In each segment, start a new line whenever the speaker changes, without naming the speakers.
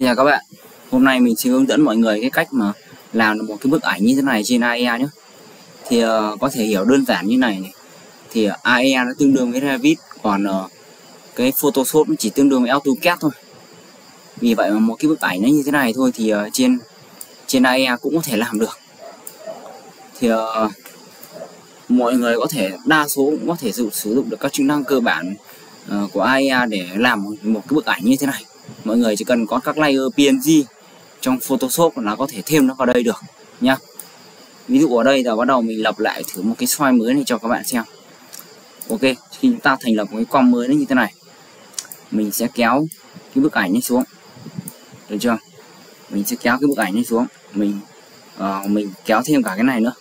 Chào các bạn, hôm nay mình sẽ hướng dẫn mọi người cái cách mà làm được một cái bức ảnh như thế này trên AEA nhé. Thì có thể hiểu đơn giản như này. Thì AEA nó tương đương với Revit, còn cái Photoshop nó chỉ tương đương với AutoCAD thôi. Vì vậy mà một cái bức ảnh nó như thế này thôi thì trên AEA cũng có thể làm được. Thì mọi người có thể đa số cũng có thể sử dụng được các chức năng cơ bản của AEA để làm một cái bức ảnh như thế này. Mọi người chỉ cần có các layer PNG trong Photoshop là có thể thêm nó vào đây được nhá. Ví dụ ở đây là bắt đầu mình lập lại thử một cái file mới này cho các bạn xem. Ok, khi chúng ta thành lập một cái com mới như thế này, mình sẽ kéo cái bức ảnh này xuống, được chưa? Mình sẽ kéo cái bức ảnh này xuống, mình kéo thêm cả cái này nữa.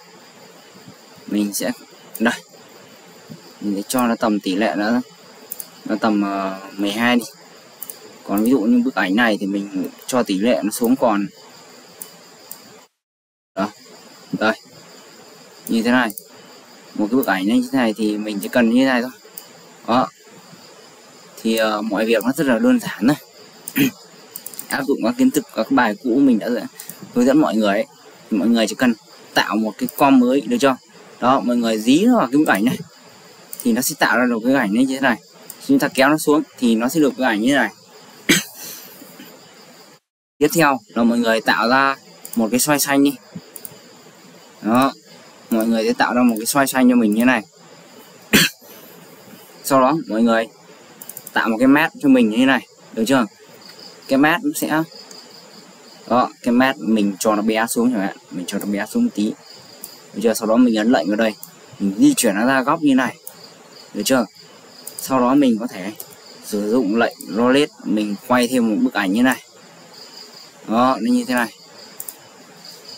Mình sẽ đây, mình sẽ cho nó tầm tỷ lệ nó tầm 12 đi. Còn ví dụ như bức ảnh này thì mình cho tỷ lệ nó xuống còn đó, đây như thế này. Một cái bức ảnh như thế này thì mình chỉ cần như thế này thôi. Đó, thì mọi việc nó rất là đơn giản thôi. Áp dụng các kiến thức, các bài cũ mình đã hướng dẫn mọi người ấy. Thì mọi người chỉ cần tạo một cái com mới, được chưa? Đó, mọi người dí nó vào cái bức ảnh này thì nó sẽ tạo ra được cái ảnh như thế này. Chúng ta kéo nó xuống thì nó sẽ được cái ảnh như thế này. Tiếp theo là mọi người tạo ra một cái xoay xanh đi. Đó, mọi người sẽ tạo ra một cái xoay xanh cho mình như thế này. Sau đó mọi người tạo một cái mask cho mình như thế này, được chưa? Cái mask nó sẽ đó, cái mask mình cho nó bé xuống chẳng hạn, mình cho nó bé xuống một tí, được chưa? Sau đó mình ấn lệnh vào đây, mình di chuyển nó ra góc như này, được chưa? Sau đó mình có thể sử dụng lệnh rotate, mình quay thêm một bức ảnh như này. Đó, nó như thế này.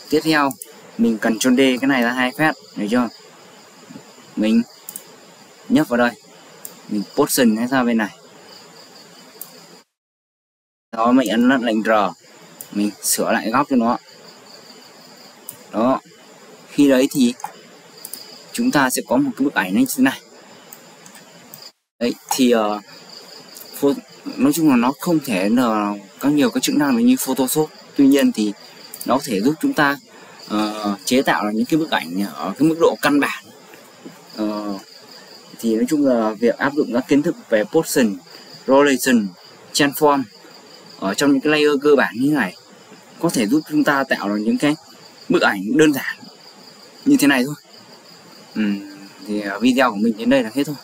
Tiếp theo mình cần Ctrl D cái này ra 2 phát, được chưa? Mình nhấp vào đây, mình position nó ra bên này. Đó, mình ấn lệnh R, mình sửa lại góc cho nó. Đó, khi đấy thì chúng ta sẽ có một cái bức ảnh như thế này. Đấy, thì nói chung là nó không thể là có nhiều cái chức năng như Photoshop. Tuy nhiên thì nó có thể giúp chúng ta chế tạo được những cái bức ảnh ở cái mức độ căn bản. Thì nói chung là việc áp dụng các kiến thức về position, rotation, transform ở trong những cái layer cơ bản như thế này có thể giúp chúng ta tạo được những cái bức ảnh đơn giản như thế này thôi. Thì video của mình đến đây là hết thôi.